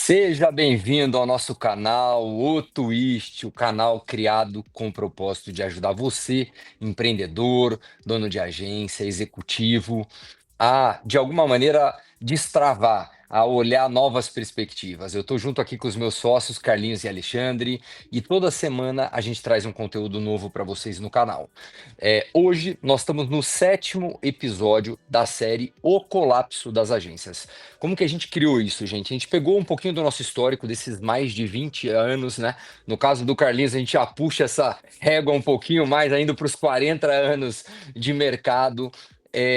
Seja bem-vindo ao nosso canal, o Twist, o canal criado com o propósito de ajudar você, empreendedor, dono de agência, executivo, a, de alguma maneira, destravar, a olhar novas perspectivas. Eu estou junto aqui com os meus sócios, Carlinhos e Alexandre, e toda semana a gente traz um conteúdo novo para vocês no canal. Hoje nós estamos no sétimo episódio da série O Colapso das Agências. Como que a gente criou isso, gente? A gente pegou um pouquinho do nosso histórico desses mais de 20 anos, né? No caso do Carlinhos, a gente já puxa essa régua um pouquinho mais, ainda para os 40 anos de mercado.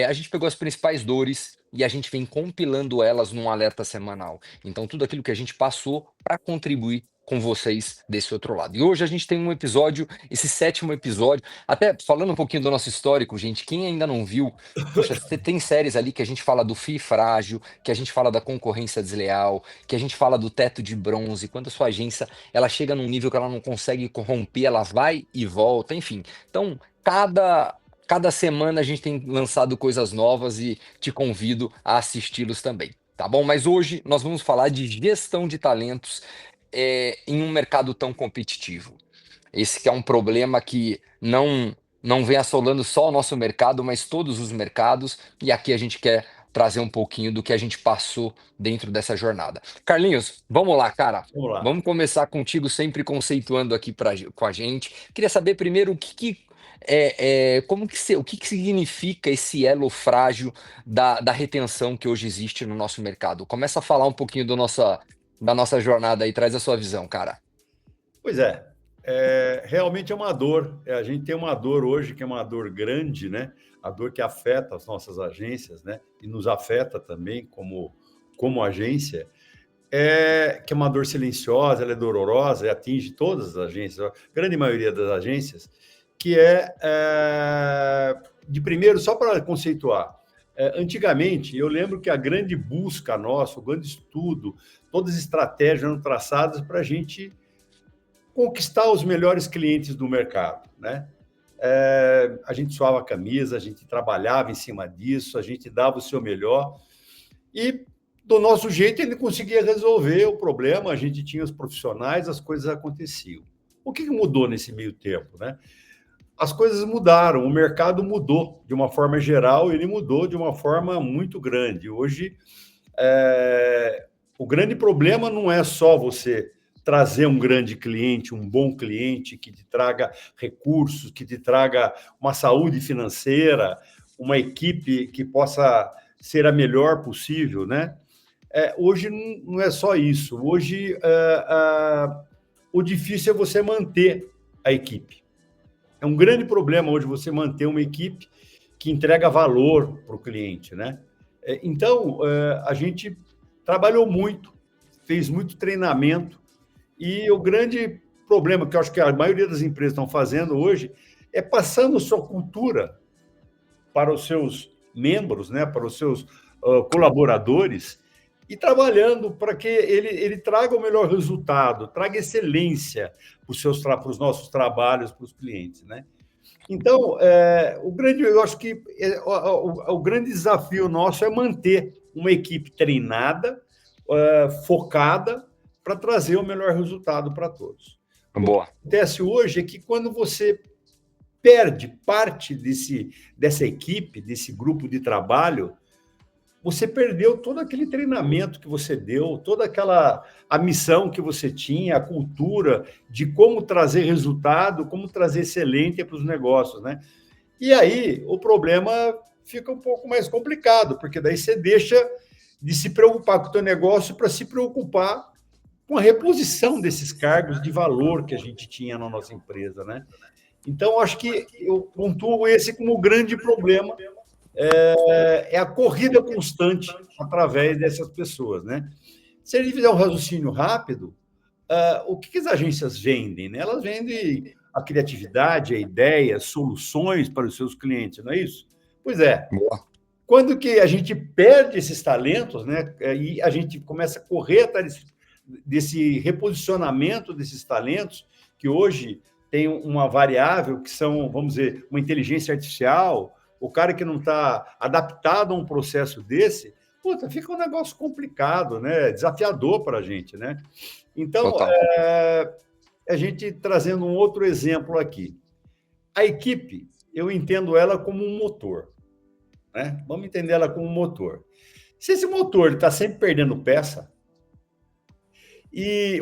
A gente pegou as principais dores e a gente vem compilando elas num alerta semanal. Então, tudo aquilo que a gente passou para contribuir com vocês desse outro lado. E hoje a gente tem um episódio, esse sétimo episódio, até falando um pouquinho do nosso histórico, gente, quem ainda não viu, poxa, você tem séries ali que a gente fala do FII frágil, que a gente fala da concorrência desleal, que a gente fala do teto de bronze, quando a sua agência ela chega num nível que ela não consegue corromper, ela vai e volta, enfim. Então, cada semana a gente tem lançado coisas novas e te convido a assisti-los também. Tá bom? Mas hoje nós vamos falar de gestão de talentos em um mercado tão competitivo. Esse que é um problema que não vem assolando só o nosso mercado, mas todos os mercados, e aqui a gente quer trazer um pouquinho do que a gente passou dentro dessa jornada. Carlinhos, vamos lá, cara. Vamos lá. Vamos começar contigo, sempre conceituando aqui com a gente. Queria saber primeiro o que significa esse elo frágil da retenção que hoje existe no nosso mercado. Começa a falar um pouquinho da nossa jornada aí, traz a sua visão, cara. Pois é, realmente é uma dor. A gente tem uma dor hoje que é uma dor grande, né? A dor que afeta as nossas agências, né? E nos afeta também como agência, que é uma dor silenciosa, ela é dolorosa e atinge todas as agências, a grande maioria das agências, que de primeiro, só para conceituar, antigamente, eu lembro que a grande busca nossa, o grande estudo, todas as estratégias eram traçadas para a gente conquistar os melhores clientes do mercado, né? A gente suava a camisa, a gente trabalhava em cima disso, a gente dava o seu melhor e do nosso jeito ele conseguia resolver o problema, a gente tinha os profissionais, as coisas aconteciam. O que mudou nesse meio tempo, né? As coisas mudaram, o mercado mudou de uma forma geral, ele mudou de uma forma muito grande. Hoje, o grande problema não é só você trazer um grande cliente, um bom cliente que te traga recursos, que te traga uma saúde financeira, uma equipe que possa ser a melhor possível, né? Hoje não é só isso. Hoje, o difícil é você manter a equipe. É um grande problema hoje você manter uma equipe que entrega valor para o cliente, né? Então, a gente trabalhou muito, fez muito treinamento, e o grande problema que eu acho que a maioria das empresas estão fazendo hoje é passando sua cultura para os seus membros, né, para os seus colaboradores, e trabalhando para que ele traga o melhor resultado, traga excelência para os nossos trabalhos, para os clientes, né? Então, eu acho que o grande desafio nosso é manter uma equipe treinada, focada, para trazer o melhor resultado para todos. O que Boa. acontece hoje é que quando você perde parte dessa equipe, desse grupo de trabalho, você perdeu todo aquele treinamento que você deu, toda a missão que você tinha, a cultura de como trazer resultado, como trazer excelência para os negócios, né? E aí o problema fica um pouco mais complicado, porque daí você deixa de se preocupar com o teu negócio para se preocupar com a reposição desses cargos de valor que a gente tinha na nossa empresa, né? Então, acho que eu pontuo esse como o grande problema, a corrida constante através dessas pessoas, né? Se a gente fizer um raciocínio rápido, o que as agências vendem, né? Elas vendem a criatividade, a ideia, soluções para os seus clientes, não é isso? Pois é. Boa. Quando que a gente perde esses talentos, né? E a gente começa a correr atrás desse reposicionamento desses talentos, que hoje tem uma variável que são, vamos dizer, uma inteligência artificial, o cara que não está adaptado a um processo desse, puta, fica um negócio complicado, né? Desafiador para a gente, né? Então, Total. a gente trazendo um outro exemplo aqui. A equipe, eu entendo ela como um motor, né? Vamos entender ela como um motor. Se esse motor está sempre perdendo peça,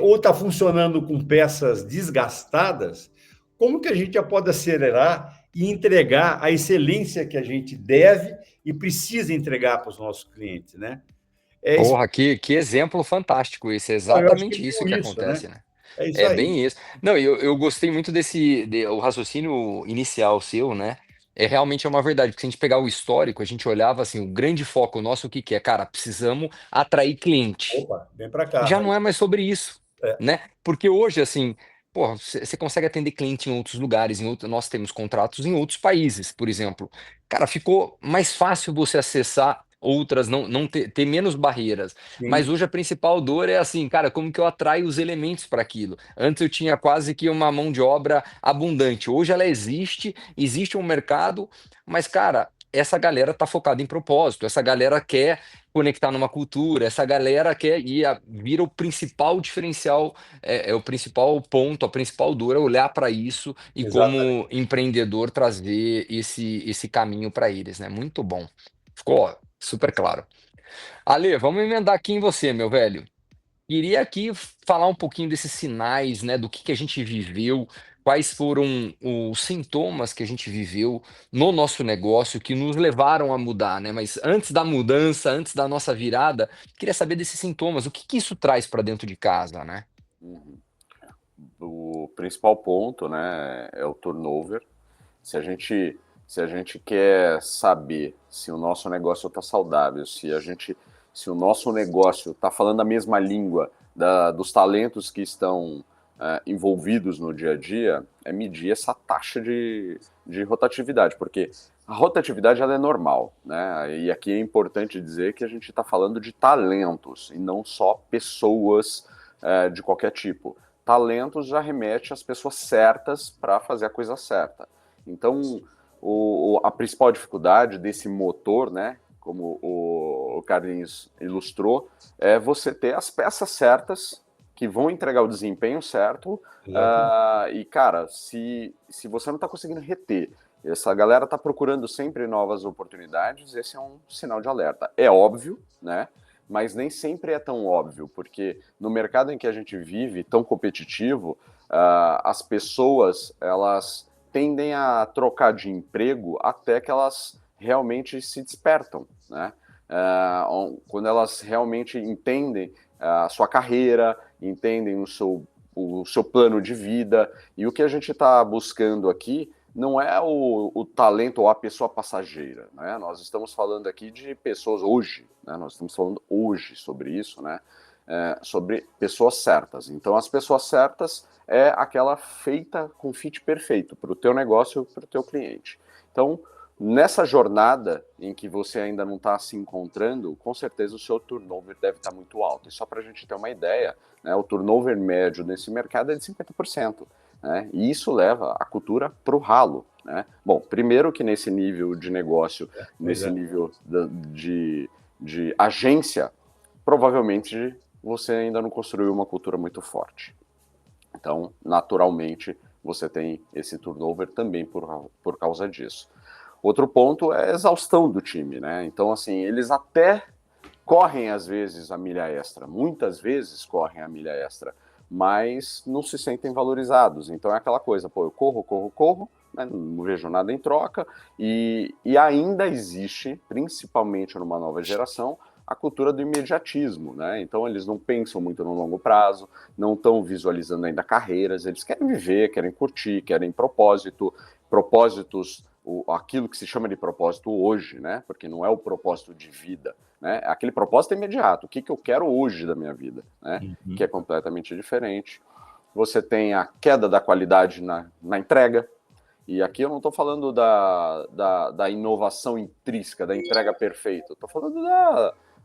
ou está funcionando com peças desgastadas, como que a gente já pode acelerar e entregar a excelência que a gente deve e precisa entregar para os nossos clientes, né? É isso. Porra, que exemplo fantástico esse, é Eu acho que é exatamente isso meio que isso, né? acontece, né? É isso É aí. bem isso. Não, eu gostei muito o raciocínio inicial seu, né? É realmente uma verdade, porque se a gente pegar o histórico, a gente olhava assim, o grande foco nosso, o que que é? Cara, precisamos atrair cliente. Opa, vem para cá. Já não é mais sobre isso, É, né? Porque hoje, assim, pô, você consegue atender cliente em outros lugares, nós temos contratos em outros países, por exemplo. Cara, ficou mais fácil você acessar outras, não ter menos barreiras. Mas sim, hoje a principal dor é assim, cara, como que eu atraio os elementos para aquilo? Antes eu tinha quase que uma mão de obra abundante. Hoje ela existe um mercado, mas, cara, essa galera tá focada em propósito, essa galera quer conectar numa cultura, essa galera quer vira o principal diferencial, é o principal ponto, a principal dor é olhar para isso e como exatamente. empreendedor trazer esse caminho para eles, né? Muito bom. Ficou ó, super claro. Ale, vamos emendar aqui em você, meu velho. Queria aqui falar um pouquinho desses sinais, né, do que a gente viveu, quais foram os sintomas que a gente viveu no nosso negócio que nos levaram a mudar, né? Mas antes da mudança, antes da nossa virada, queria saber desses sintomas, o que que isso traz para dentro de casa, né? Uhum. O principal ponto, né, é o turnover. Se a gente, se a gente quer saber se o nosso negócio está saudável, se o nosso negócio está falando a mesma língua dos talentos que estão envolvidos no dia a dia, é medir essa taxa de rotatividade, porque a rotatividade ela é normal, né? E aqui é importante dizer que a gente está falando de talentos e não só pessoas de qualquer tipo. Talentos já remete às pessoas certas para fazer a coisa certa. Então, a principal dificuldade desse motor, né, como o Carlinhos ilustrou, é você ter as peças certas que vão entregar o desempenho certo. Exatamente. E, cara, se você não está conseguindo reter, essa galera está procurando sempre novas oportunidades, esse é um sinal de alerta. É óbvio, né? Mas nem sempre é tão óbvio, porque no mercado em que a gente vive, tão competitivo, as pessoas, elas tendem a trocar de emprego até que elas realmente se despertam, né? Quando elas realmente entendem a sua carreira, entendem o seu plano de vida, e o que a gente está buscando aqui não é o talento ou a pessoa passageira, né? Nós estamos falando aqui de pessoas hoje, né? Nós estamos falando hoje sobre isso, né? Sobre pessoas certas. Então, as pessoas certas é aquela feita com fit perfeito para o teu negócio, para o teu cliente. Então, nessa jornada em que você ainda não está se encontrando, com certeza o seu turnover deve estar muito alto. E só para a gente ter uma ideia, né, o turnover médio nesse mercado é de 50%. Né, e isso leva a cultura para o ralo. Né? Bom, primeiro que nesse nível de negócio, Pois nesse é. nível de agência, provavelmente você ainda não construiu uma cultura muito forte. Então, naturalmente, você tem esse turnover também por causa disso. Outro ponto é a exaustão do time, né? Então, assim, eles até correm às vezes a milha extra, muitas vezes correm a milha extra, mas não se sentem valorizados. Então é aquela coisa, pô, eu corro, né, não vejo nada em troca, e ainda existe, principalmente numa nova geração, a cultura do imediatismo, né? Então eles não pensam muito no longo prazo, não estão visualizando ainda carreiras, eles querem viver, querem curtir, querem propósitos, aquilo que se chama de propósito hoje, né? Porque não é o propósito de vida, né? Aquele propósito é imediato, o que eu quero hoje da minha vida, né? Que é Uhum. completamente diferente. Você tem a queda da qualidade na entrega, e aqui eu não estou falando da inovação intrínseca, da entrega perfeita, estou falando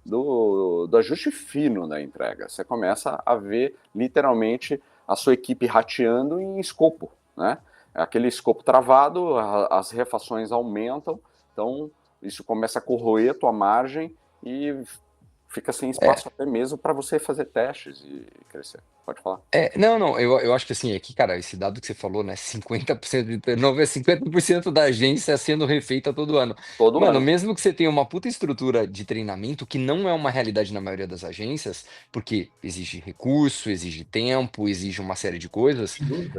do ajuste fino da entrega. Você começa a ver literalmente a sua equipe rateando em escopo, né? Aquele escopo travado, as refações aumentam, então isso começa a corroer a tua margem e fica sem espaço até mesmo para você fazer testes e crescer. Pode falar. Não, eu acho que assim, aqui, cara, esse dado que você falou, né? 50% de turnover, 50% da agência sendo refeita todo ano. Todo Mano, ano. mesmo que você tenha uma puta estrutura de treinamento, que não é uma realidade na maioria das agências, porque exige recurso, exige tempo, exige uma série de coisas, Sem dúvida.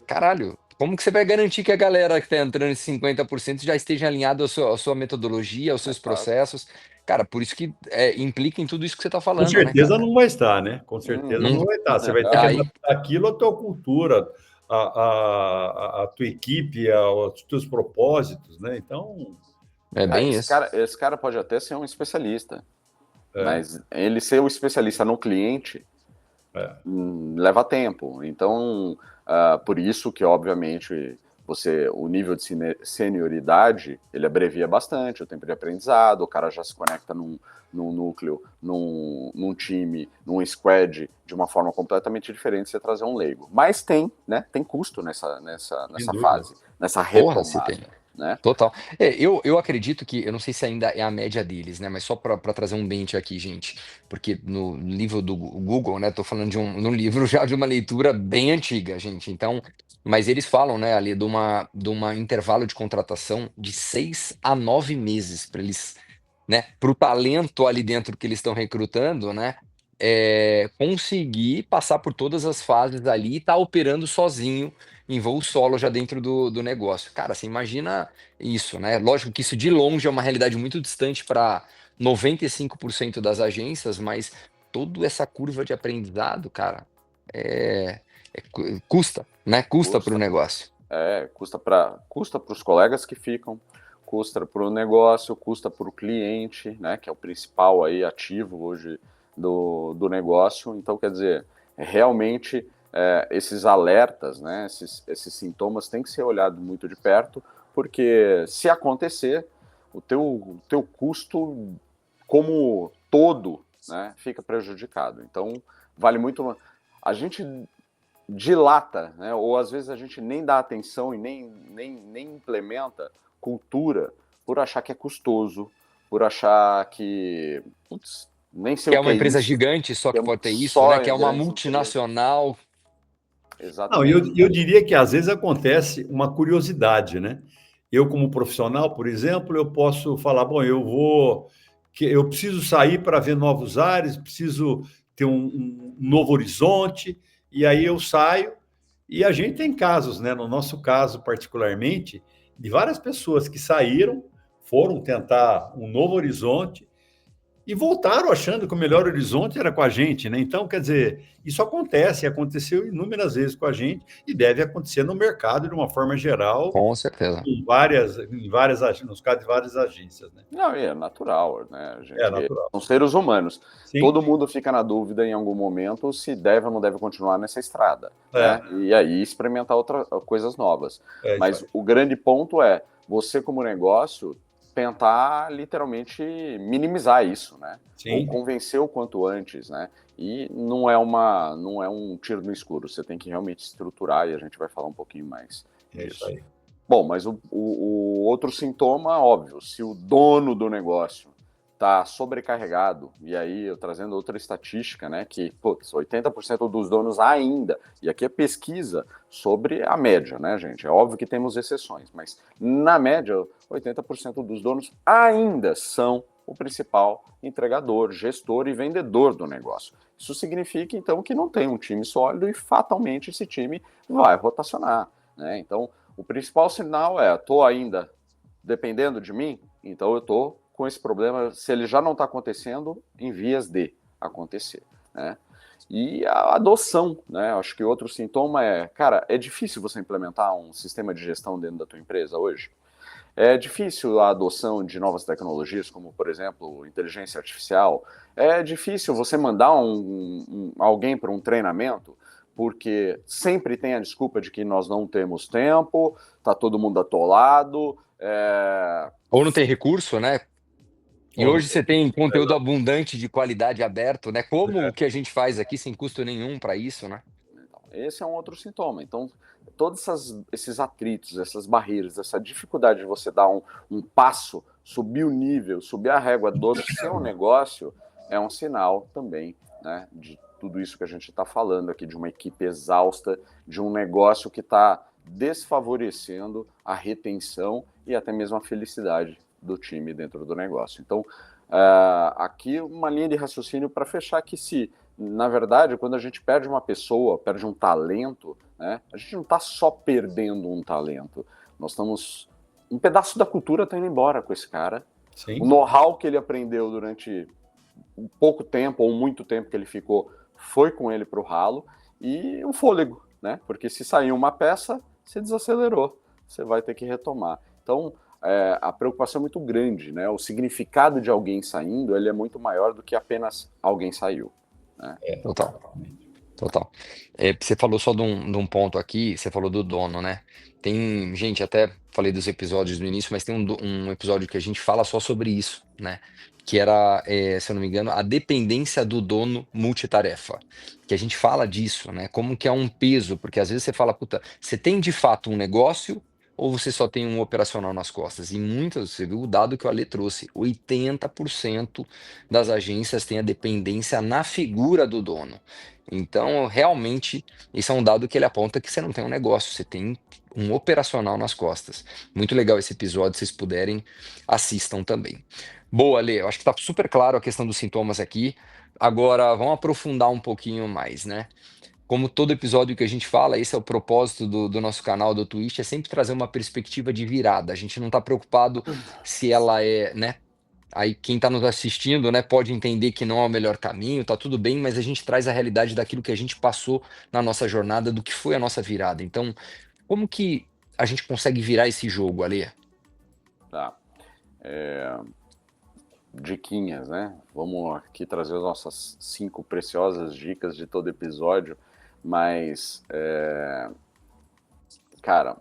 caralho, como que você vai garantir que a galera que tá entrando em 50% já esteja alinhado à sua metodologia, aos seus Exato. processos? Cara, por isso que implica em tudo isso que você tá Com falando, né, certeza cara? não vai estar, né? Com certeza Não, não vai estar. Você vai ter que aí, adaptar aquilo à tua cultura, à tua equipe, aos teus propósitos, né? Então, é bem isso. Esse cara pode até ser um especialista, é, mas ele ser o especialista no cliente é, leva tempo. Então, por isso que, obviamente, o nível de senioridade, ele abrevia bastante o tempo de aprendizado, o cara já se conecta num núcleo, num time, num squad, de uma forma completamente diferente de você trazer um leigo. Mas tem custo nessa sem dúvida. fase, nessa Porra, se tem. retomada, né? Total. Eu acredito que, eu não sei se ainda é a média deles, né? Mas só para trazer um bench aqui, gente. Porque no livro do Google, né? Tô falando num livro já de uma leitura bem antiga, gente. Então, mas eles falam, né, ali de uma intervalo de contratação de 6 a 9 meses para eles, né, para o talento ali dentro que eles estão recrutando, né? Conseguir passar por todas as fases ali e estar operando sozinho em voo solo já dentro do negócio. Cara, você imagina isso, né? Lógico que isso de longe é uma realidade muito distante para 95% das agências, mas toda essa curva de aprendizado, cara, custa, né? Custa para o Custa, negócio. custa para os colegas que ficam, custa para o negócio, custa para o cliente, né, que é o principal aí ativo hoje do negócio. Então, quer dizer, realmente esses alertas, né, esses sintomas têm que ser olhados muito de perto, porque se acontecer, o teu custo como todo, né, fica prejudicado. Então, vale muito. A gente dilata, né? Ou às vezes a gente nem dá atenção e nem implementa cultura por achar que é custoso, por achar que, putz, nem sei Que o é que uma é empresa isso, gigante só que que é pode ter isso, né? só Que é uma grandes empresas. multinacional. Não, e eu, Exatamente. eu diria que às vezes acontece uma curiosidade, né? Eu, como profissional, por exemplo, eu posso falar, bom, eu preciso sair para ver novos ares, preciso ter um novo horizonte, e aí eu saio, e a gente tem casos, né? No nosso caso, particularmente, de várias pessoas que saíram, foram tentar um novo horizonte, e voltaram achando que o melhor horizonte era com a gente, né? Então, quer dizer, isso acontece, aconteceu inúmeras vezes com a gente e deve acontecer no mercado de uma forma geral, Com certeza. nos casos de várias agências, né? Não, é natural, né? A É gente natural. são seres humanos. Sim, Todo mundo fica na dúvida em algum momento se deve ou não deve continuar nessa estrada, é, né? E aí experimentar coisas novas. é isso Mas aí. o grande ponto é você como negócio tentar literalmente minimizar isso, né? Ou Sim, convencer o quanto antes, né? E não é um tiro no escuro. Você tem que realmente estruturar e a gente vai falar um pouquinho mais é isso disso. aí. Bom, mas o outro sintoma, óbvio, se o dono do negócio está sobrecarregado, e aí eu trazendo outra estatística, né, que, putz, 80% dos donos ainda, e aqui é pesquisa sobre a média, né, gente? É óbvio que temos exceções, mas na média, 80% dos donos ainda são o principal entregador, gestor e vendedor do negócio. Isso significa, então, que não tem um time sólido e fatalmente esse time vai rotacionar, né? Então, o principal sinal é, estou ainda dependendo de mim, então eu estou com esse problema, se ele já não está acontecendo, em vias de acontecer, né? E a adoção, né? Acho que outro sintoma é, cara, é difícil você implementar um sistema de gestão dentro da tua empresa hoje. É difícil a adoção de novas tecnologias, como, por exemplo, inteligência artificial. É difícil você mandar alguém para um treinamento, porque sempre tem a desculpa de que nós não temos tempo, está todo mundo atolado. Ou não tem recurso, né? E Ou não hoje tem. você tem conteúdo abundante de qualidade aberto, né? Como o que a gente faz aqui sem custo nenhum para isso, né? Esse é um outro sintoma. Então, todos esses atritos, essas barreiras, essa dificuldade de você dar um passo, subir o nível, subir a régua do seu negócio, é um sinal também, né, de tudo isso que a gente está falando aqui, de uma equipe exausta, de um negócio que está desfavorecendo a retenção e até mesmo a felicidade do time dentro do negócio. Então, aqui uma linha de raciocínio para fechar que se, na verdade, quando a gente perde uma pessoa, perde um talento, né, a gente não está só perdendo um talento, nós estamos... Um pedaço da cultura está indo embora com esse cara. Sim. O know-how que ele aprendeu durante um pouco tempo ou muito tempo que ele ficou foi com ele para o ralo, e o fôlego, né? Porque se sair uma peça, você desacelerou, você vai ter que retomar. Então, a preocupação é muito grande, né? O significado de alguém saindo, ele é muito maior do que apenas alguém saiu, né? Total. Você falou só de um ponto aqui, você falou do dono, né? Tem, gente, até falei dos episódios no início, mas tem um episódio que a gente fala só sobre isso, né? Que era, se eu não me engano, a dependência do dono multitarefa. Que a gente fala disso, né? Como que é um peso, porque às vezes você fala, puta, você tem de fato um negócio ou você só tem um operacional nas costas? E muitas, você viu o dado que o Ale trouxe, 80% das agências têm a dependência na figura do dono. Então, realmente, isso é um dado que ele aponta que você não tem um negócio, você tem um operacional nas costas. Muito legal esse episódio, se vocês puderem, assistam também. Boa, Lê, eu acho que está super claro a questão dos sintomas aqui. Agora, vamos aprofundar um pouquinho mais, né? Como todo episódio que a gente fala, esse é o propósito do nosso canal do Twitch, é sempre trazer uma perspectiva de virada. A gente não está preocupado se ela é, né? Aí quem está nos assistindo, né, pode entender que não é o melhor caminho, tá tudo bem, mas a gente traz a realidade daquilo que a gente passou na nossa jornada, do que foi a nossa virada. Então, como que a gente consegue virar esse jogo, Ale? Tá. Diquinhas, né? Vamos aqui trazer as nossas 5 preciosas dicas de todo episódio, mas, cara,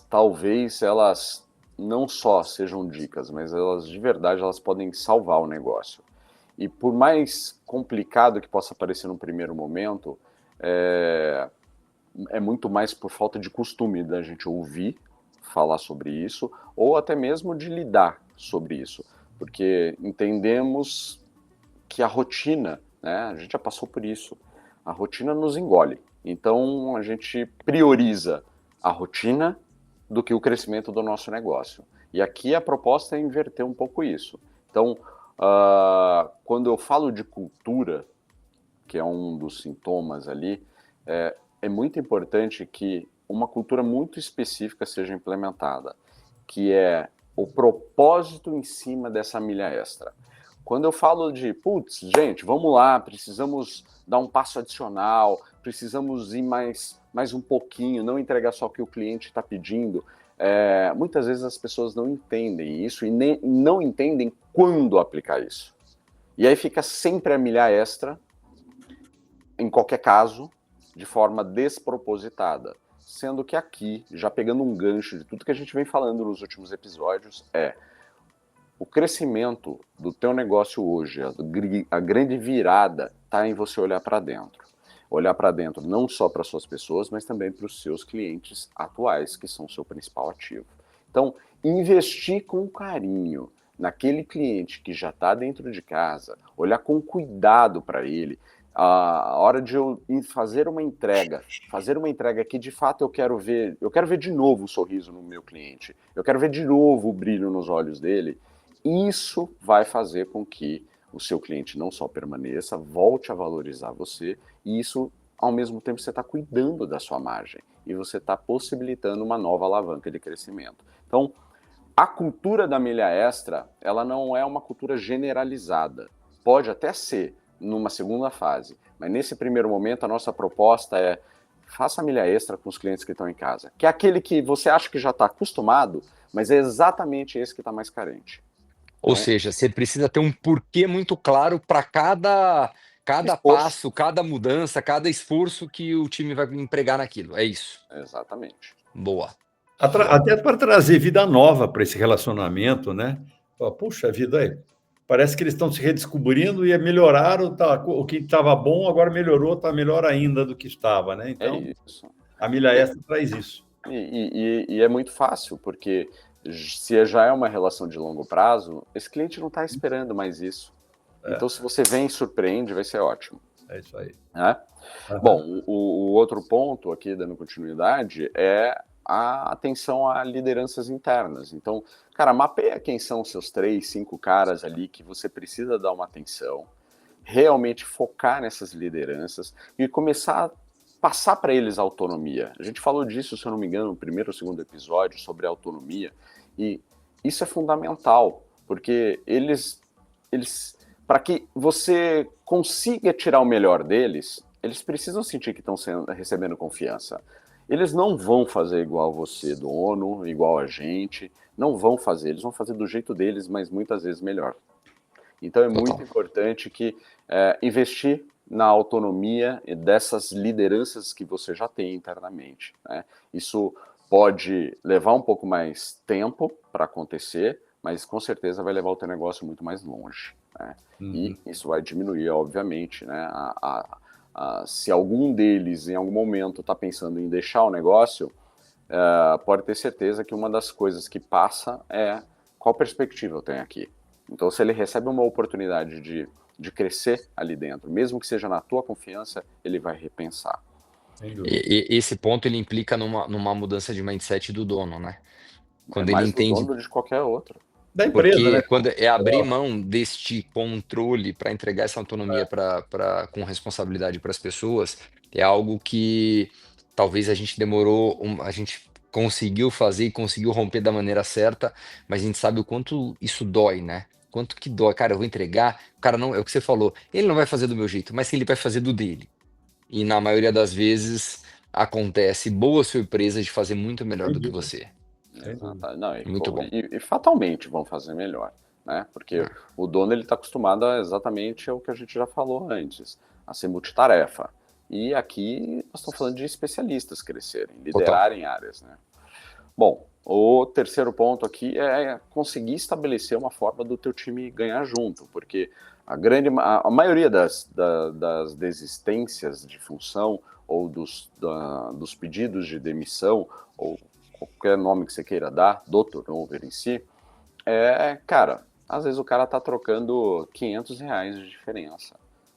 talvez elas não só sejam dicas, mas elas de verdade elas podem salvar o negócio. E por mais complicado que possa parecer no primeiro momento, é muito mais por falta de costume da gente ouvir falar sobre isso, ou até mesmo de lidar sobre isso, porque entendemos que a rotina, né, a gente já passou por isso, a rotina nos engole, então a gente prioriza a rotina do que o crescimento do nosso negócio. E aqui a proposta é inverter um pouco isso. Então, quando eu falo de cultura, que é um dos sintomas ali, é muito importante que uma cultura muito específica seja implementada, que é o propósito em cima dessa milha extra. Quando eu falo de, putz, gente, vamos lá, precisamos dar um passo adicional, precisamos ir mais um pouquinho, não entregar só o que o cliente está pedindo, muitas vezes as pessoas não entendem isso e não entendem quando aplicar isso. E aí fica sempre a milha extra, em qualquer caso, de forma despropositada. Sendo que aqui, já pegando um gancho de tudo que a gente vem falando nos últimos episódios, o crescimento do teu negócio hoje, a grande virada está em você olhar para dentro. Olhar para dentro não só para suas pessoas, mas também para os seus clientes atuais, que são o seu principal ativo. Então, investir com carinho naquele cliente que já está dentro de casa, olhar com cuidado para ele, a hora de eu fazer uma entrega que de fato eu quero ver de novo o sorriso no meu cliente, eu quero ver de novo o brilho nos olhos dele, isso vai fazer com que o seu cliente não só permaneça, volte a valorizar você, e isso, ao mesmo tempo, você está cuidando da sua margem, e você está possibilitando uma nova alavanca de crescimento. Então, a cultura da milha extra, ela não é uma cultura generalizada, pode até ser, numa segunda fase. Mas nesse primeiro momento, a nossa proposta é faça a milha extra com os clientes que estão em casa. Que é aquele que você acha que já está acostumado, mas é exatamente esse que está mais carente. Ou seja, você precisa ter um porquê muito claro para cada passo, cada mudança, cada esforço que o time vai empregar naquilo. É isso. Exatamente. Boa. Até para trazer vida nova para esse relacionamento, né? Puxa vida, aí. Parece que eles estão se redescobrindo e melhoraram, o que estava bom agora melhorou, está melhor ainda do que estava, né? Então, isso. A milha extra traz isso. E é muito fácil, porque se já é uma relação de longo prazo, esse cliente não está esperando mais isso. Então, se você vem e surpreende, vai ser ótimo. É isso aí. Né? Bom, o outro ponto aqui, dando continuidade, é a atenção a lideranças internas. Então, cara, mapeia quem são os seus 3, 5 caras ali que você precisa dar uma atenção, realmente focar nessas lideranças e começar a passar para eles a autonomia. A gente falou disso, se eu não me engano, no primeiro ou segundo episódio, sobre a autonomia, e isso é fundamental, porque eles para que você consiga tirar o melhor deles, eles precisam sentir que estão recebendo confiança. Eles não vão fazer igual você, dono, igual a gente, não vão fazer, eles vão fazer do jeito deles, mas muitas vezes melhor. Então é muito importante que investir na autonomia dessas lideranças que você já tem internamente. Né? Isso pode levar um pouco mais tempo para acontecer, mas com certeza vai levar o teu negócio muito mais longe. Né? E isso vai diminuir, obviamente, né? Se algum deles em algum momento está pensando em deixar o negócio, pode ter certeza que uma das coisas que passa é qual perspectiva eu tenho aqui. Então, se ele recebe uma oportunidade de crescer ali dentro, mesmo que seja na tua confiança, ele vai repensar. Esse ponto ele implica numa mudança de mindset do dono, né? Quando ele Mais do entende. dono de qualquer outro. Da empresa, Porque né? quando é abrir mão deste controle para entregar essa autonomia com responsabilidade para as pessoas, é algo que talvez a gente demorou, a gente conseguiu fazer e conseguiu romper da maneira certa, mas a gente sabe o quanto isso dói, né? Quanto que dói. Cara, eu vou entregar, o cara não, é o que você falou, ele não vai fazer do meu jeito, mas ele vai fazer do dele. E na maioria das vezes acontece boa surpresa de fazer muito melhor do que você. Exato. Não, Muito bom. E fatalmente vão fazer melhor, né? Porque o dono ele está acostumado a exatamente o que a gente já falou antes, a ser multitarefa. E aqui nós estamos falando de especialistas crescerem, liderarem áreas, né? Bom, o terceiro ponto aqui é conseguir estabelecer uma forma do teu time ganhar junto, porque a maioria das desistências de função ou dos pedidos de demissão ou qualquer nome que você queira dar, do turnover em si, cara, às vezes o cara tá trocando R$ 500 de diferença,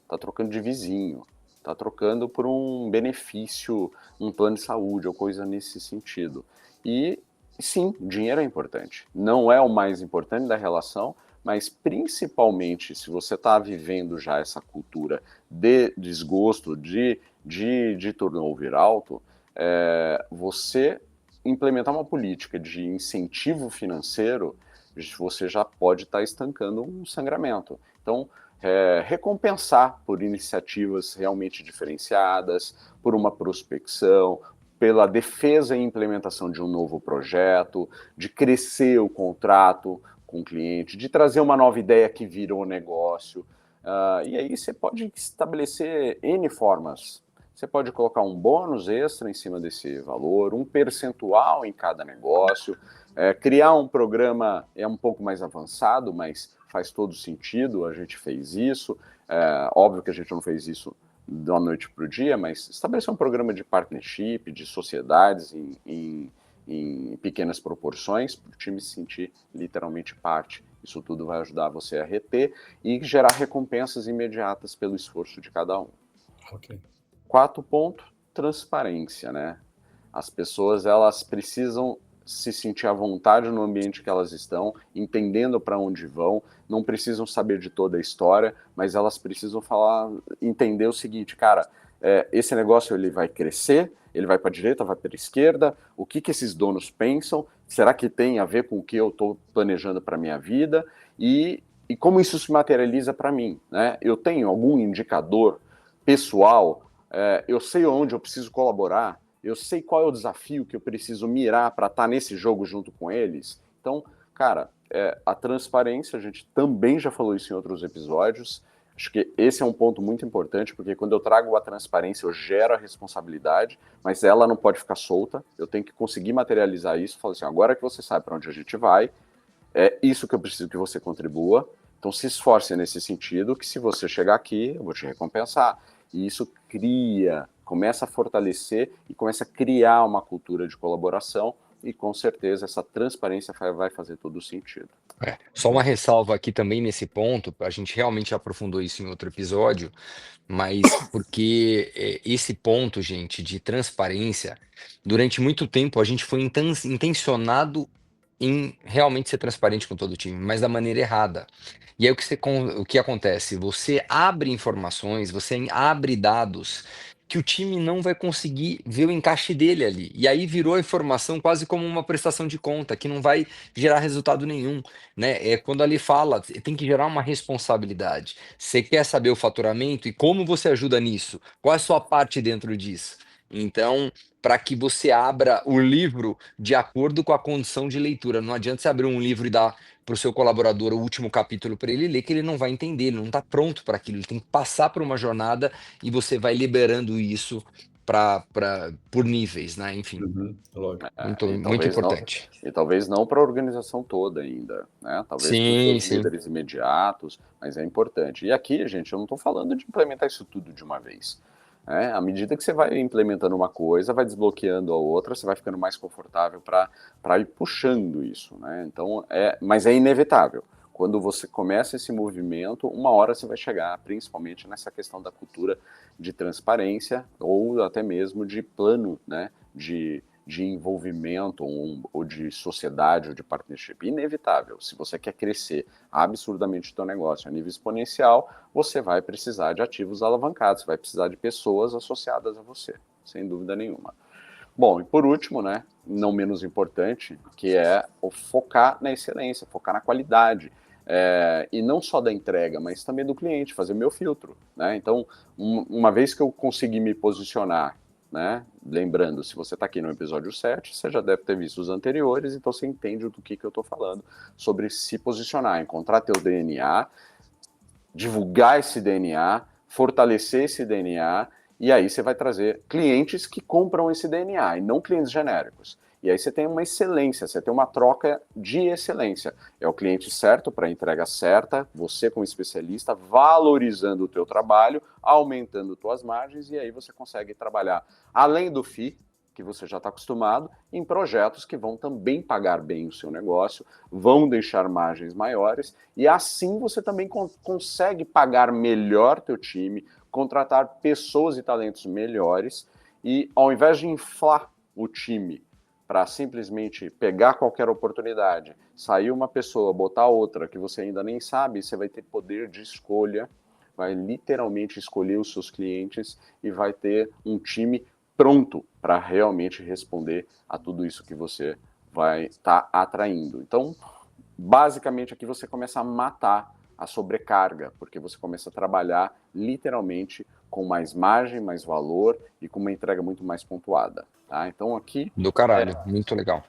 tá trocando de vizinho, tá trocando por um benefício, um plano de saúde ou coisa nesse sentido. E sim, dinheiro é importante. Não é o mais importante da relação, mas principalmente se você está vivendo já essa cultura de desgosto, de turnover alto, você implementar uma política de incentivo financeiro, você já pode estar estancando um sangramento. Então, recompensar por iniciativas realmente diferenciadas, por uma prospecção, pela defesa e implementação de um novo projeto, de crescer o contrato com o cliente, de trazer uma nova ideia que virou negócio. E aí você pode estabelecer N formas. Você pode colocar um bônus extra em cima desse valor, um percentual em cada negócio, criar um programa um pouco mais avançado, mas faz todo sentido, a gente fez isso. Óbvio que a gente não fez isso da noite para o dia, mas estabelecer um programa de partnership, de sociedades em pequenas proporções, para o time se sentir literalmente parte. Isso tudo vai ajudar você a reter e gerar recompensas imediatas pelo esforço de cada um. Ok. Quarto ponto, transparência, né? As pessoas, elas precisam se sentir à vontade no ambiente que elas estão, entendendo para onde vão, não precisam saber de toda a história, mas elas precisam entender o seguinte, cara, esse negócio ele vai crescer, ele vai para a direita, vai para a esquerda, o que esses donos pensam, será que tem a ver com o que eu estou planejando para a minha vida, e como isso se materializa para mim, né? Eu tenho algum indicador pessoal, eu sei onde eu preciso colaborar, eu sei qual é o desafio que eu preciso mirar para estar nesse jogo junto com eles. Então, cara, a transparência, a gente também já falou isso em outros episódios, acho que esse é um ponto muito importante, porque quando eu trago a transparência, eu gero a responsabilidade, mas ela não pode ficar solta, eu tenho que conseguir materializar isso, falar assim, agora que você sabe para onde a gente vai, é isso que eu preciso que você contribua, então se esforce nesse sentido, que se você chegar aqui, eu vou te recompensar. E isso começa a fortalecer e começa a criar uma cultura de colaboração e com certeza essa transparência vai fazer todo o sentido. Só uma ressalva aqui também nesse ponto, a gente realmente aprofundou isso em outro episódio, mas porque esse ponto, gente, de transparência, durante muito tempo a gente foi intencionado em realmente ser transparente com todo o time, mas da maneira errada. E aí o que acontece? Você abre informações, você abre dados que o time não vai conseguir ver o encaixe dele ali. E aí virou a informação quase como uma prestação de conta, que não vai gerar resultado nenhum, né? É quando ali fala, tem que gerar uma responsabilidade. Você quer saber o faturamento e como você ajuda nisso? Qual é a sua parte dentro disso? Então, para que você abra o livro de acordo com a condição de leitura. Não adianta você abrir um livro e dar para o seu colaborador o último capítulo para ele ler, que ele não vai entender, ele não está pronto para aquilo, ele tem que passar por uma jornada e você vai liberando isso por níveis, né? Enfim, Lógico. muito importante. E talvez não para a organização toda ainda, né? Talvez para os seus líderes imediatos, mas é importante. E aqui, gente, eu não estou falando de implementar isso tudo de uma vez. À medida que você vai implementando uma coisa, vai desbloqueando a outra, você vai ficando mais confortável para ir puxando isso, né? Então, mas é inevitável. Quando você começa esse movimento, uma hora você vai chegar, principalmente nessa questão da cultura de transparência ou até mesmo de plano, né, de envolvimento ou de sociedade ou de partnership. Inevitável. Se você quer crescer absurdamente o seu negócio a nível exponencial, você vai precisar de ativos alavancados, você vai precisar de pessoas associadas a você, sem dúvida nenhuma. Bom, e por último, né, não menos importante, que é o focar na excelência, focar na qualidade. E não só da entrega, mas também do cliente, fazer o meu filtro, né? Então, uma vez que eu consegui me posicionar, né? Lembrando, se você está aqui no episódio 7, você já deve ter visto os anteriores, então você entende do que eu estou falando sobre se posicionar, encontrar teu DNA, divulgar esse DNA, fortalecer esse DNA, e aí você vai trazer clientes que compram esse DNA, e não clientes genéricos. E aí você tem uma excelência, você tem uma troca de excelência. É o cliente certo para a entrega certa, você como especialista, valorizando o teu trabalho, aumentando tuas margens, e aí você consegue trabalhar além do FII, que você já está acostumado, em projetos que vão também pagar bem o seu negócio, vão deixar margens maiores, e assim você também consegue pagar melhor teu time, contratar pessoas e talentos melhores, e ao invés de inflar o time para simplesmente pegar qualquer oportunidade, sair uma pessoa, botar outra que você ainda nem sabe, você vai ter poder de escolha, vai literalmente escolher os seus clientes e vai ter um time pronto para realmente responder a tudo isso que você vai estar atraindo. Então, basicamente aqui você começa a matar a sobrecarga, porque você começa a trabalhar literalmente com mais margem, mais valor e com uma entrega muito mais pontuada. Tá? Então aqui... Do caralho, muito legal.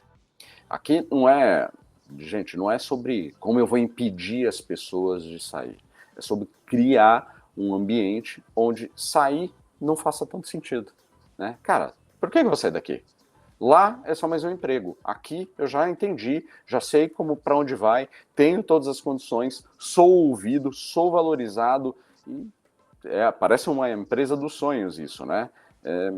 Aqui não é, gente, não é sobre como eu vou impedir as pessoas de sair. É sobre criar um ambiente onde sair não faça tanto sentido. Né? Cara, por que eu vou sair daqui? Lá é só mais um emprego. Aqui eu já entendi, já sei como para onde vai, tenho todas as condições, sou ouvido, sou valorizado e parece uma empresa dos sonhos isso, né?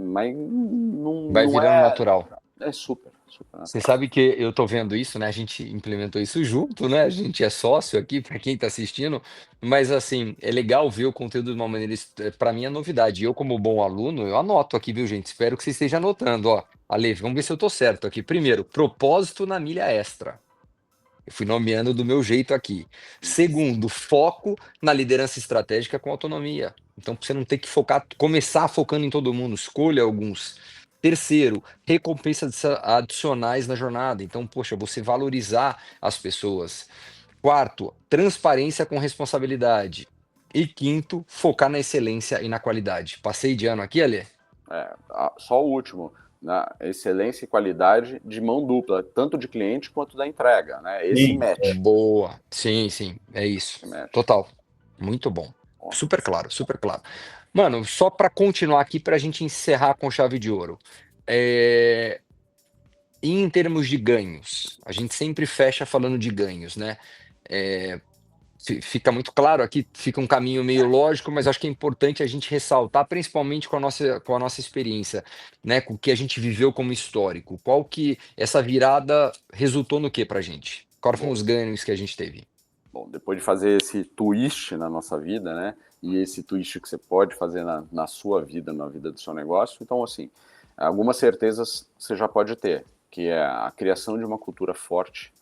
Mas não vai virando natural. É super natural. Você sabe que eu tô vendo isso, né? A gente implementou isso junto, né? A gente é sócio aqui, para quem tá assistindo, mas assim, é legal ver o conteúdo de uma maneira, para mim é novidade. Eu, como bom aluno, eu anoto aqui, viu, gente? Espero que você esteja anotando, ó. Ale, vamos ver se eu tô certo aqui. Primeiro, propósito na milha extra. Eu fui nomeando do meu jeito aqui. Segundo, foco na liderança estratégica com autonomia. Então, pra você não ter que começar focando em todo mundo, escolha alguns. Terceiro, recompensas adicionais na jornada. Então, poxa, você valorizar as pessoas. Quarto, transparência com responsabilidade. E quinto, focar na excelência e na qualidade. Passei de ano aqui, Ale? Só o último. Na excelência e qualidade de mão dupla, tanto de cliente quanto da entrega, né? Esse match. Boa. Sim, é isso. Total. Muito bom. Super claro, super claro. Mano, só para continuar aqui, para a gente encerrar com chave de ouro. Em termos de ganhos, a gente sempre fecha falando de ganhos, né? fica muito claro aqui, fica um caminho meio lógico, mas acho que é importante a gente ressaltar, principalmente com a nossa experiência, né, com o que a gente viveu como histórico. Qual que essa virada resultou no que pra gente? Quais foram Bom, os ganhos que a gente teve? bom, depois de fazer esse twist na nossa vida, né? E esse twist que você pode fazer na sua vida, na vida do seu negócio, então, assim, algumas certezas você já pode ter, que é a criação de uma cultura forte,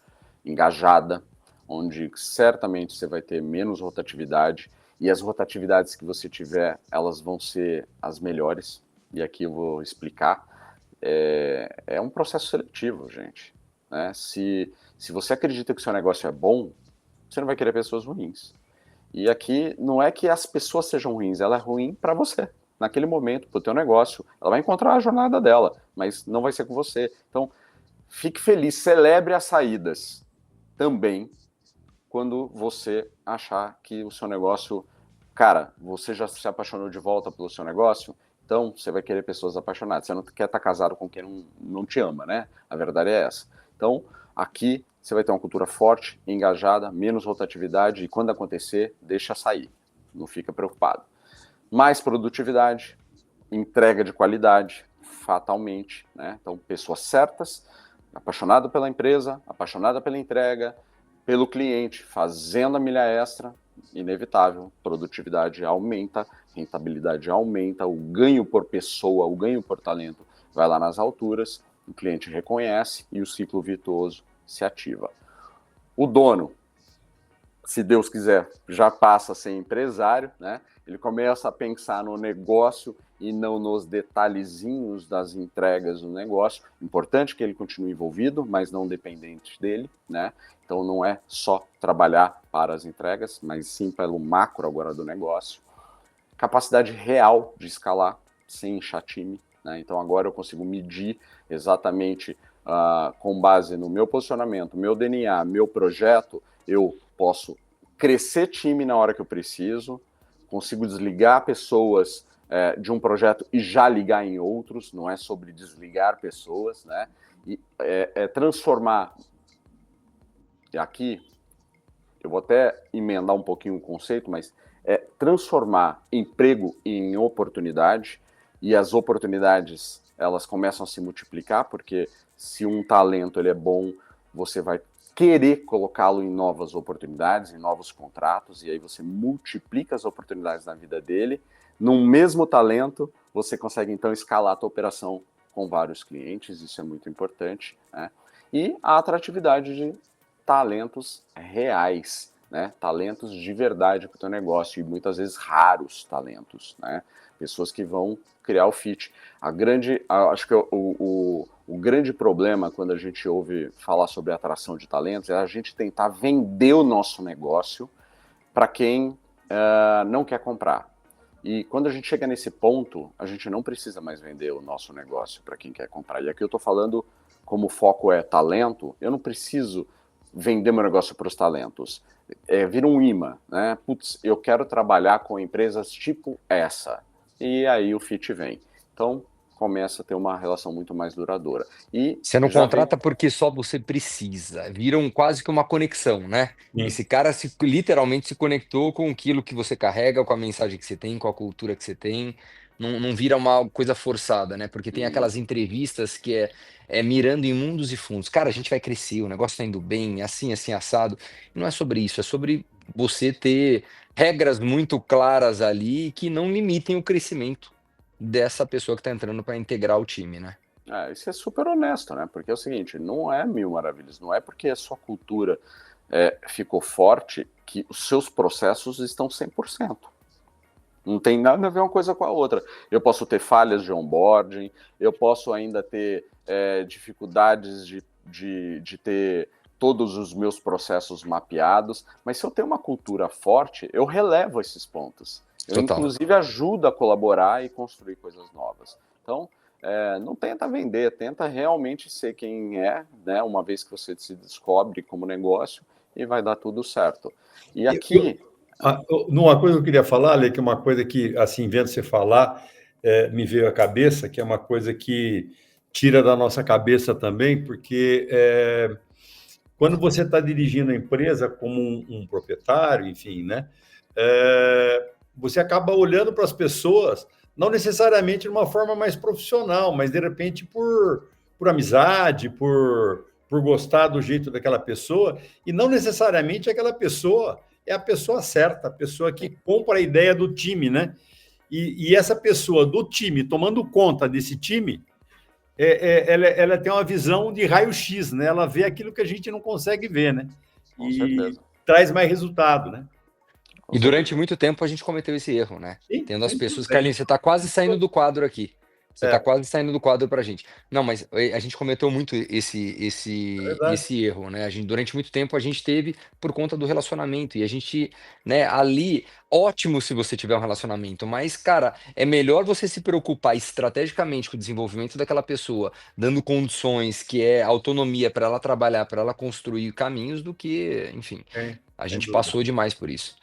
engajada, onde certamente você vai ter menos rotatividade, e as rotatividades que você tiver, elas vão ser as melhores, e aqui eu vou explicar. É um processo seletivo, gente, né? Se você acredita que o seu negócio é bom, você não vai querer pessoas ruins. E aqui não é que as pessoas sejam ruins, ela é ruim para você. Naquele momento, para o teu negócio, ela vai encontrar a jornada dela, mas não vai ser com você. Então, fique feliz, celebre as saídas também, quando você achar que o seu negócio... Cara, você já se apaixonou de volta pelo seu negócio? Então, você vai querer pessoas apaixonadas. Você não quer estar casado com quem não te ama, né? A verdade é essa. Então, aqui você vai ter uma cultura forte, engajada, menos rotatividade, e quando acontecer, deixa sair. Não fica preocupado. Mais produtividade, entrega de qualidade, fatalmente, né? Então, pessoas certas, apaixonado pela empresa, apaixonada pela entrega, pelo cliente, fazendo a milha extra, inevitável, produtividade aumenta, rentabilidade aumenta, o ganho por pessoa, o ganho por talento vai lá nas alturas, o cliente reconhece e o ciclo virtuoso se ativa. O dono, se Deus quiser, já passa a ser empresário, né? Ele começa a pensar no negócio e não nos detalhezinhos das entregas do negócio. Importante que ele continue envolvido, mas não dependente dele, né? Então não é só trabalhar para as entregas, mas sim pelo macro agora do negócio. Capacidade real de escalar, sem inchar time, né? Então agora eu consigo medir exatamente com base no meu posicionamento, meu DNA, meu projeto, eu posso crescer time na hora que eu preciso, consigo desligar pessoas de um projeto e já ligar em outros, não é sobre desligar pessoas, né? E transformar. E aqui, eu vou até emendar um pouquinho o conceito, mas transformar emprego em oportunidade, e as oportunidades, elas começam a se multiplicar, porque se um talento ele é bom, você vai querer colocá-lo em novas oportunidades, em novos contratos, e aí você multiplica as oportunidades na vida dele. Num mesmo talento, você consegue então escalar a tua operação com vários clientes, isso é muito importante, né? E a atratividade de talentos reais, né? Talentos de verdade para o teu negócio, e muitas vezes raros talentos, né? Pessoas que vão criar o fit. Acho que o grande problema quando a gente ouve falar sobre atração de talentos é a gente tentar vender o nosso negócio para quem não quer comprar. E quando a gente chega nesse ponto, a gente não precisa mais vender o nosso negócio para quem quer comprar. E aqui eu estou falando, como o foco é talento, eu não preciso vender meu negócio para os talentos. Vira um imã, né? Putz, eu quero trabalhar com empresas tipo essa. E aí o fit vem. Então, começa a ter uma relação muito mais duradoura. E Você não já vem... contrata porque só você precisa. Viram quase que uma conexão, né? Sim. Esse cara literalmente se conectou com aquilo que você carrega, com a mensagem que você tem, com a cultura que você tem. Não vira uma coisa forçada, né? Porque tem aquelas entrevistas que é mirando em mundos e fundos. Cara, a gente vai crescer, o negócio tá indo bem, assim, assim, assado. E não é sobre isso, é sobre você ter regras muito claras ali que não limitem o crescimento dessa pessoa que está entrando para integrar o time, né? Isso é super honesto, né? Porque é o seguinte, não é mil maravilhas, não é porque a sua cultura ficou forte que os seus processos estão 100%. Não tem nada a ver uma coisa com a outra. Eu posso ter falhas de onboarding, eu posso ainda ter dificuldades de ter todos os meus processos mapeados, mas se eu tenho uma cultura forte, eu relevo esses pontos. Eu, Total. inclusive, ajudo a colaborar e construir coisas novas. Então, não tenta vender, tenta realmente ser quem é, né? Uma vez que você se descobre como negócio, e vai dar tudo certo. E aqui... Uma coisa que eu queria falar, Ale, que é uma coisa que, assim, vendo você falar, me veio à cabeça, que é uma coisa que tira da nossa cabeça também, porque Quando você está dirigindo a empresa como um proprietário, enfim, né? Você acaba olhando para as pessoas, não necessariamente de uma forma mais profissional, mas de repente por amizade, por gostar do jeito daquela pessoa, e não necessariamente aquela pessoa é a pessoa certa, a pessoa que compra a ideia do time, né? E essa pessoa do time, tomando conta desse time, ela tem uma visão de raio-x, né? Ela vê aquilo que a gente não consegue ver, né? Com E certeza. traz mais resultado, né? E durante muito tempo a gente cometeu esse erro, né? Sim, Tendo as sem pessoas. dúvida. Carlinhos, você está quase saindo do quadro aqui. Você está É, quase saindo do quadro para a gente. Não, mas a gente cometeu muito é verdade. esse erro, né? Durante muito tempo a gente teve por conta do relacionamento. E a gente, né, ali, ótimo se você tiver um relacionamento, mas, cara, é melhor você se preocupar estrategicamente com o desenvolvimento daquela pessoa, dando condições que é autonomia para ela trabalhar, para ela construir caminhos, do que, enfim, a Sem gente dúvida. passou demais por isso.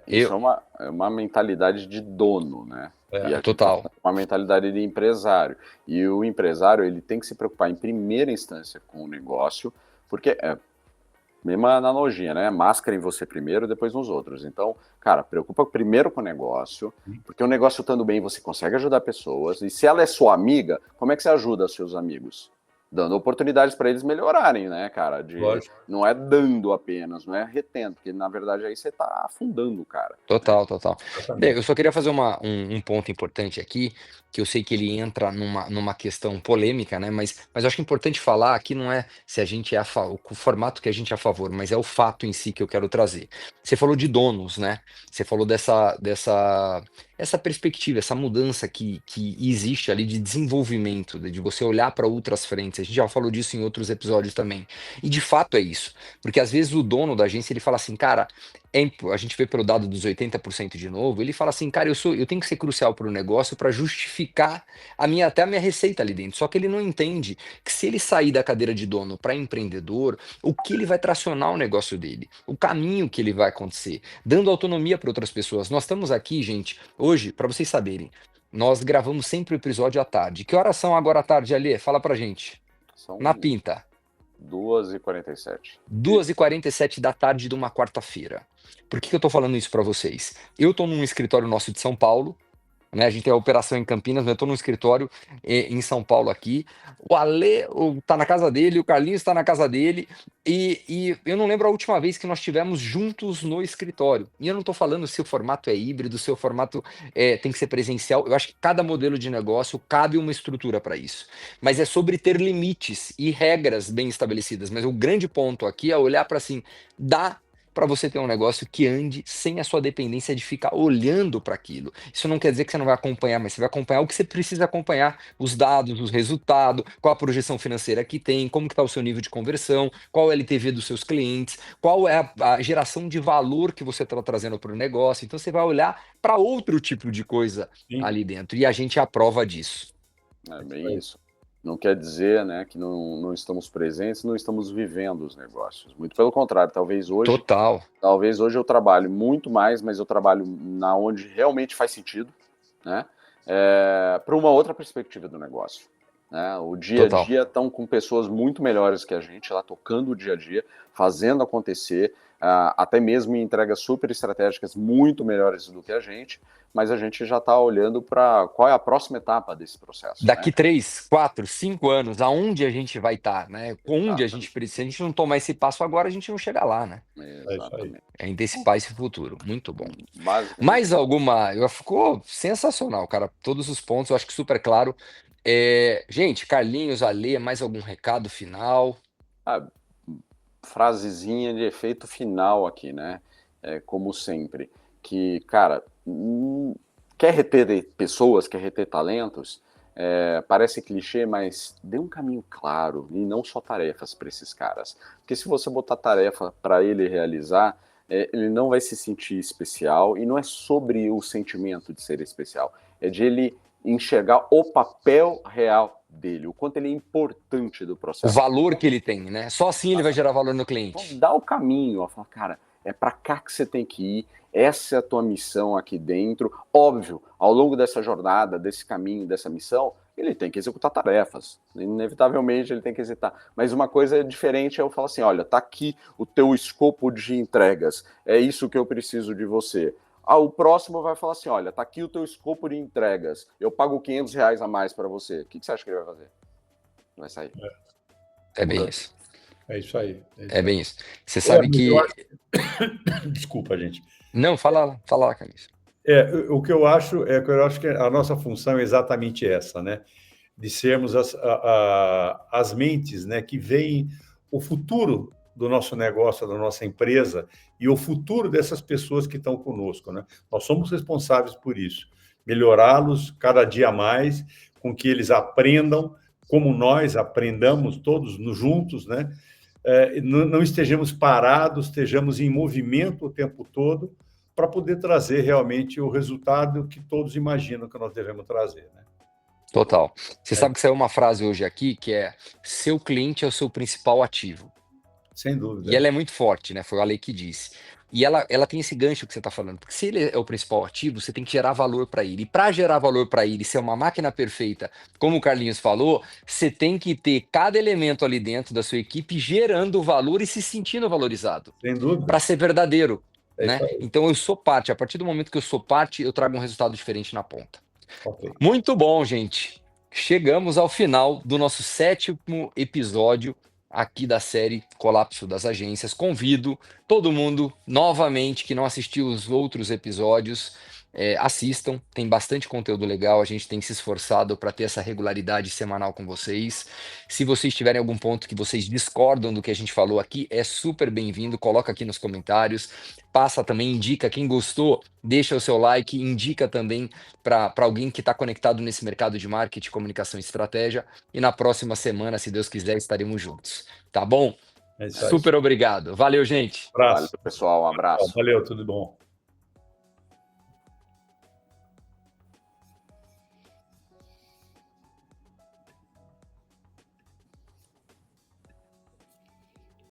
Isso Eu, é uma mentalidade de dono, né? E a gente está total. falando de uma mentalidade de empresário. E o empresário, ele tem que se preocupar em primeira instância com o negócio, porque mesma analogia, né? Máscara em você primeiro, depois nos outros. Então, cara, preocupa primeiro com o negócio, porque o negócio estando bem, você consegue ajudar pessoas. E se ela é sua amiga, como é que você ajuda os seus amigos? Dando oportunidades para eles melhorarem, né, cara? Lógico. Não é dando apenas, não é retendo, porque na verdade aí você tá afundando o cara. Né? Total, total. Bem, Exatamente. eu só queria fazer um ponto importante aqui, que eu sei que ele entra numa questão polêmica, né? Mas eu acho que é importante falar aqui não é se a gente é o formato que a gente é a favor, mas é o fato em si que eu quero trazer. Você falou de donos, né? Você falou essa perspectiva, essa mudança que existe ali de desenvolvimento, de você olhar para outras frentes. A gente já falou disso em outros episódios também. E de fato é isso. Porque às vezes o dono da agência ele fala assim, cara. A gente vê pelo dado dos 80% de novo, ele fala assim, cara, eu tenho que ser crucial para o negócio para justificar até a minha receita ali dentro. Só que ele não entende que se ele sair da cadeira de dono para empreendedor, o que ele vai tracionar o negócio dele, o caminho que ele vai acontecer, dando autonomia para outras pessoas. Nós estamos aqui, gente, hoje, para vocês saberem, nós gravamos sempre o episódio à tarde. Que horas são agora à tarde, Alê? Fala pra gente. Na São pinta. 2h47. 2h47 da tarde de uma quarta-feira. Por que eu tô falando isso para vocês? Eu tô num escritório nosso de São Paulo, né? A gente tem a operação em Campinas, mas eu tô num escritório em São Paulo aqui. O Ale tá na casa dele, o Carlinhos está na casa dele, e eu não lembro a última vez que nós tivemos juntos no escritório. E eu não tô falando se o formato é híbrido, se o formato tem que ser presencial. Eu acho que cada modelo de negócio cabe uma estrutura para isso. Mas é sobre ter limites e regras bem estabelecidas. Mas o grande ponto aqui é olhar para assim, dá para você ter um negócio que ande sem a sua dependência de ficar olhando para aquilo. Isso não quer dizer que você não vai acompanhar, mas você vai acompanhar o que você precisa acompanhar, os dados, os resultados, qual a projeção financeira que tem, como que está o seu nível de conversão, qual é o LTV dos seus clientes, qual é a geração de valor que você está trazendo para o negócio. Então você vai olhar para outro tipo de coisa Sim. ali dentro e a gente é a prova disso. É bem isso. Não quer dizer, né, que não estamos presentes, não estamos vivendo os negócios. Muito pelo contrário, Total. talvez hoje eu trabalho muito mais, mas eu trabalho na onde realmente faz sentido, né, para uma outra perspectiva do negócio. Né? O dia a Total. dia estão com pessoas muito melhores que a gente, lá tocando o dia a dia, fazendo acontecer, até mesmo em entregas super estratégicas muito melhores do que a gente, mas a gente já está olhando para qual é a próxima etapa desse processo. Daqui Né? 3, 4, 5 anos, aonde a gente vai estar, né? Onde a gente Exatamente. precisa. Se a gente não tomar esse passo agora, a gente não chega lá, né? É isso aí. É antecipar esse futuro. Muito bom. Basicamente. Mais alguma? Ficou sensacional, cara. Todos os pontos, eu acho que super claro. Gente, Carlinhos, Alê, mais algum recado final? A frasezinha de efeito final aqui, né? Como sempre. Que, cara, quer reter pessoas, quer reter talentos, parece clichê, mas dê um caminho claro e não só tarefas para esses caras. Porque se você botar tarefa para ele realizar, ele não vai se sentir especial, e não é sobre o sentimento de ser especial, é de ele enxergar o papel real dele, o quanto ele é importante do O processo. valor que ele tem, né? Só assim ele vai gerar valor no Então, cliente. dá o caminho, ó, fala, cara, é para cá que você tem que ir, essa é a tua missão aqui dentro. Óbvio, ao longo dessa jornada, desse caminho, dessa missão, ele tem que executar tarefas. Inevitavelmente ele tem que executar. Mas uma coisa diferente é eu falar assim, olha, tá aqui o teu escopo de entregas, é isso que eu preciso de você. O próximo vai falar assim, olha, tá aqui o teu escopo de entregas, eu pago R$ 500 a mais para você. O que você acha que ele vai fazer? Vai sair. É bem isso. É isso aí. É bem isso. Você sabe que... Desculpa, gente. Não, fala lá, Carlinhos. O que eu acho é que a nossa função é exatamente essa, né? De sermos as mentes, né, que veem o futuro do nosso negócio, da nossa empresa e o futuro dessas pessoas que estão conosco, né? Nós somos responsáveis por isso, melhorá-los cada dia mais, com que eles aprendam, como nós aprendamos todos juntos, né? Não estejamos parados, estejamos em movimento o tempo todo para poder trazer realmente o resultado que todos imaginam que nós devemos trazer, né? Total. Você sabe que saiu uma frase hoje aqui que é: seu cliente é o seu principal ativo. Sem dúvida. E ela é muito forte, né? Foi a lei que disse. E ela tem esse gancho que você está falando, porque se ele é o principal ativo, você tem que gerar valor para ele. E para gerar valor para ele, ser uma máquina perfeita, como o Carlinhos falou, você tem que ter cada elemento ali dentro da sua equipe gerando valor e se sentindo valorizado. Sem dúvida. Para ser verdadeiro, É né? isso aí. Então eu sou parte. A partir do momento que eu sou parte, eu trago um resultado diferente na ponta. Ok. Muito bom, gente. Chegamos ao final do nosso 7º episódio aqui da série Colapso das Agências. Convido todo mundo novamente que não assistiu os outros episódios, assistam. Tem bastante conteúdo legal. A gente tem se esforçado para ter essa regularidade semanal com vocês. Se vocês tiverem algum ponto que vocês discordam do que a gente falou aqui, é super bem-vindo. Coloca aqui nos comentários. Passa também, indica quem gostou, deixa o seu like, indica também para alguém que está conectado nesse mercado de marketing, comunicação e estratégia. E na próxima semana, se Deus quiser, estaremos juntos. Tá bom? É isso aí. Super obrigado. Valeu, gente. Abraço. Valeu, pessoal. Um abraço. Valeu, tudo bom.